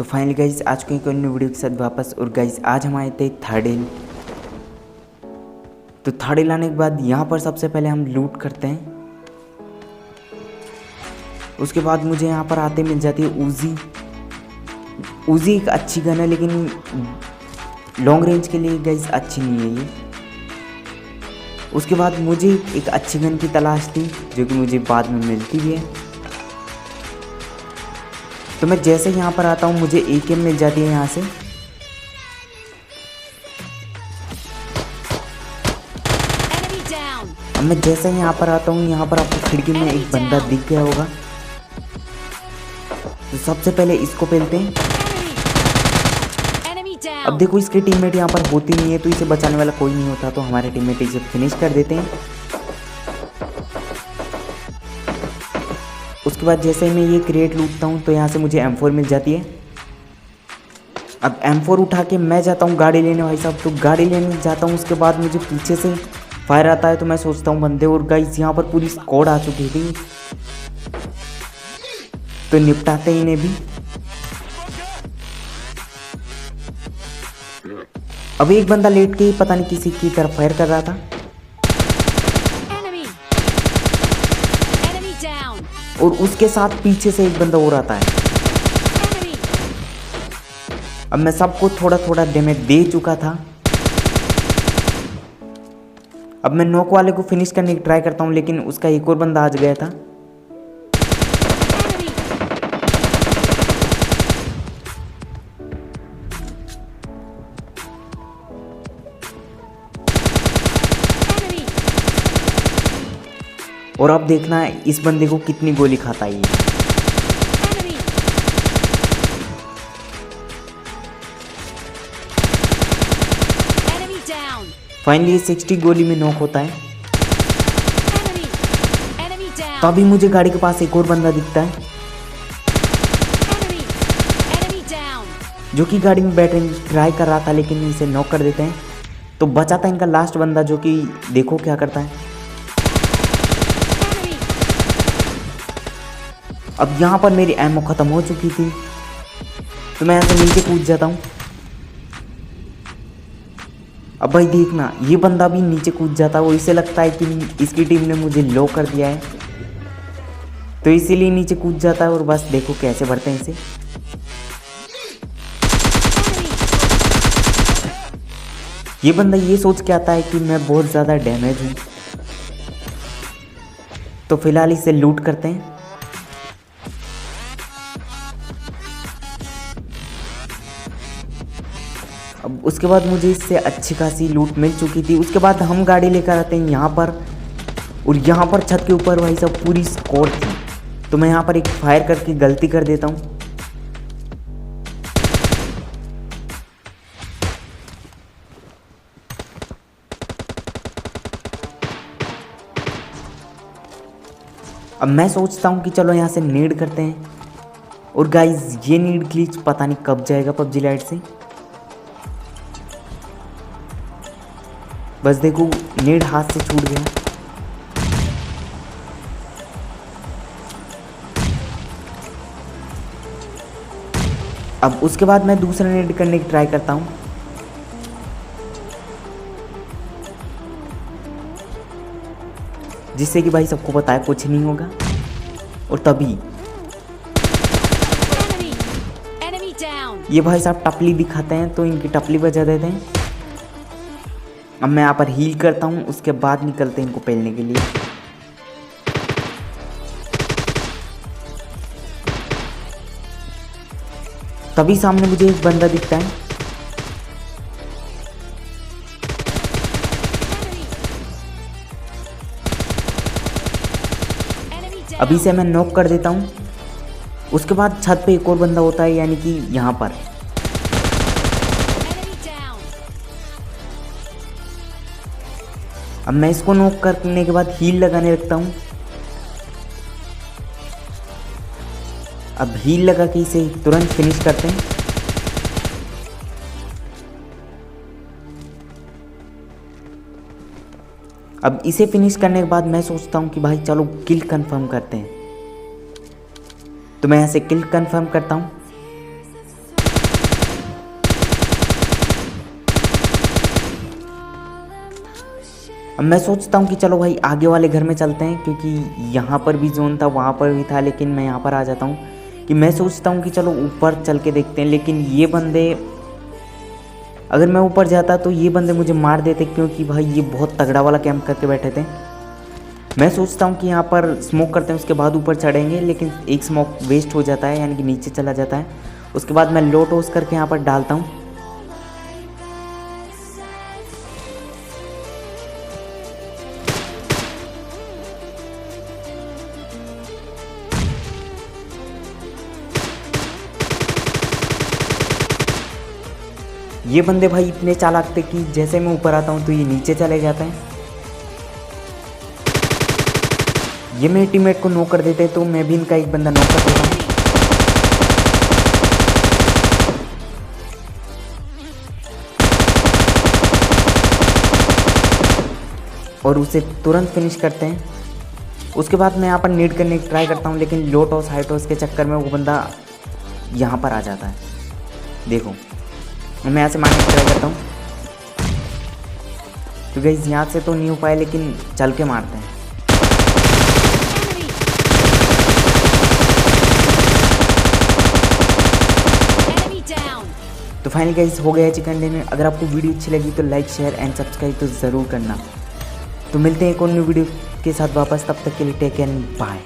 तो finally guys आज के एक अन्य वीडियो के साथ वापस। और गाइस आज हम आए थे थर्ड हिल। तो थर्ड हिल आने के बाद यहाँ पर सबसे पहले हम लूट करते हैं। उसके बाद मुझे यहाँ पर आते मिल जाती है उजी। उजी एक अच्छी गन है लेकिन लॉन्ग रेंज के लिए गाइस अच्छी नहीं है ये। उसके बाद मुझे एक अच्छी गन की तलाश थी जो कि मुझे बाद में मिलती भी है। तो मैं जैसे यहाँ पर आता हूँ मुझे AK मिल जाती है यहाँ से। अब मैं जैसे यहाँ पर आता हूँ यहाँ पर आपको खिड़की में एक बंदा दिख गया होगा। तो सबसे पहले इसको पेलते हैं। अब देखो इसके टीममेट यहाँ पर होती नहीं है तो इसे बचाने वाला कोई नहीं होता, तो हमारे टीममेट इसे फिनिश कर देते हैं। उसके बाद जैसे मैं ये क्रेट लूटता हूँ तो यहाँ से मुझे M4 मिल जाती है। अब M4 उठा के मैं जाता हूँ गाड़ी लेने भाई साहब। तो गाड़ी लेने जाता हूँ, उसके बाद मुझे पीछे से फायर आता है तो मैं सोचता हूँ बंदे, और गाइस यहाँ पर पूरी स्क्वाड आ चुकी थी तो निपटाते इन्हें भी। अब एक बंदा लेट के पता नहीं किसी की तरफ फायर कर रहा था और उसके साथ पीछे से एक बंदा और आता है। अब मैं सबको थोड़ा थोड़ा डैमेज दे चुका था। अब मैं नॉक वाले को फिनिश करने की ट्राई करता हूं लेकिन उसका एक और बंदा आ गया था। और अब देखना है इस बंदे को कितनी गोली खाता है ये। फाइनली 60 गोली में नॉक होता है। तो अभी मुझे गाड़ी के पास एक और बंदा दिखता है जो कि गाड़ी में बैठने की ट्राई कर रहा था लेकिन इसे नॉक कर देते हैं। तो बचा था इनका लास्ट बंदा जो कि देखो क्या करता है। अब यहाँ पर मेरी एमओ ख़त्म हो चुकी थी तो मैं ऐसे नीचे कूद जाता हूँ। अब भाई देखना ये बंदा भी नीचे कूद जाता है, वो इसे लगता है कि इसकी टीम ने मुझे लो कर दिया है तो इसीलिए नीचे कूद जाता है। और बस देखो कैसे भरते हैं इसे। ये बंदा ये सोच के आता है कि मैं बहुत ज़्यादा डैमेज हूँ, तो फिलहाल इसे लूट करते हैं। अब उसके बाद मुझे इससे अच्छी खासी लूट मिल चुकी थी। उसके बाद हम गाड़ी लेकर आते हैं यहाँ पर, और यहाँ पर छत के ऊपर भाई सब पूरी स्क्वाड थी तो मैं यहाँ पर एक फायर करके गलती कर देता हूँ। अब मैं सोचता हूँ कि चलो यहाँ से नीड करते हैं। और गाइज ये नीड ग्लिच पता नहीं कब जाएगा पबजी लाइट से। बस देखो नीड हाथ से छूट गया। अब उसके बाद मैं दूसरा नीड करने की ट्राई करता हूँ। जिससे कि भाई सबको पता है कुछ नहीं होगा। और तभी ये भाई साहब टपली दिखाते हैं तो इनकी टपली बजा देते हैं। अब मैं यहाँ पर हील करता हूँ, उसके बाद निकलते हैं इनको पेलने के लिए। तभी सामने मुझे एक बंदा दिखता है। अभी से मैं नॉक कर देता हूँ। उसके बाद छत पे एक और बंदा होता है, यानी कि यहाँ पर। अब मैं इसको नॉक करने के बाद हील लगाने लगता हूँ। अब हील लगा के इसे तुरंत फिनिश करते हैं। अब इसे फिनिश करने के बाद मैं सोचता हूँ कि भाई चलो किल कंफर्म करते हैं। तो मैं ऐसे किल कंफर्म करता हूँ। अब मैं सोचता हूँ कि चलो भाई आगे वाले घर में चलते हैं, क्योंकि यहाँ पर भी जोन था, वहाँ पर भी था, लेकिन मैं यहाँ पर आ जाता हूँ कि मैं सोचता हूँ कि चलो ऊपर चल के देखते हैं। लेकिन ये बंदे, अगर मैं ऊपर जाता तो ये बंदे मुझे मार देते, क्योंकि भाई ये बहुत तगड़ा वाला कैंप करके बैठे थे। मैं सोचता हूँ कि यहाँ पर स्मोक करते हैं, उसके बाद ऊपर चढ़ेंगे, लेकिन एक स्मोक वेस्ट हो जाता है, यानी कि नीचे चला जाता है। उसके बाद मैं लोट ओस करके यहाँ पर डालता हूँ। ये बंदे भाई इतने चालाक थे कि जैसे मैं ऊपर आता हूँ तो ये नीचे चले जाते हैं। ये मेरे टीममेट को नॉक कर देते हैं, तो मैं भी इनका एक बंदा नॉक कर देता हूँ। और उसे तुरंत फिनिश करते हैं। उसके बाद मैं यहाँ पर नीड करने की ट्राई करता हूँ, लेकिन लो टॉस हाई टॉस के चक्कर में वो बंदा यहाँ पर आ जाता है। देखो मैं ऐसे मारने की ट्राई करता हूँ, तो गाइस यहाँ से तो नहीं हो पाया, लेकिन चल के मारते हैं। तो फाइनली गाइस हो गया है चिकन डिनर। अगर आपको वीडियो अच्छी लगी तो लाइक शेयर एंड सब्सक्राइब तो ज़रूर करना। तो मिलते हैं एक और न्यू वीडियो के साथ वापस, तब तक के लिए टेक केयर, बाय।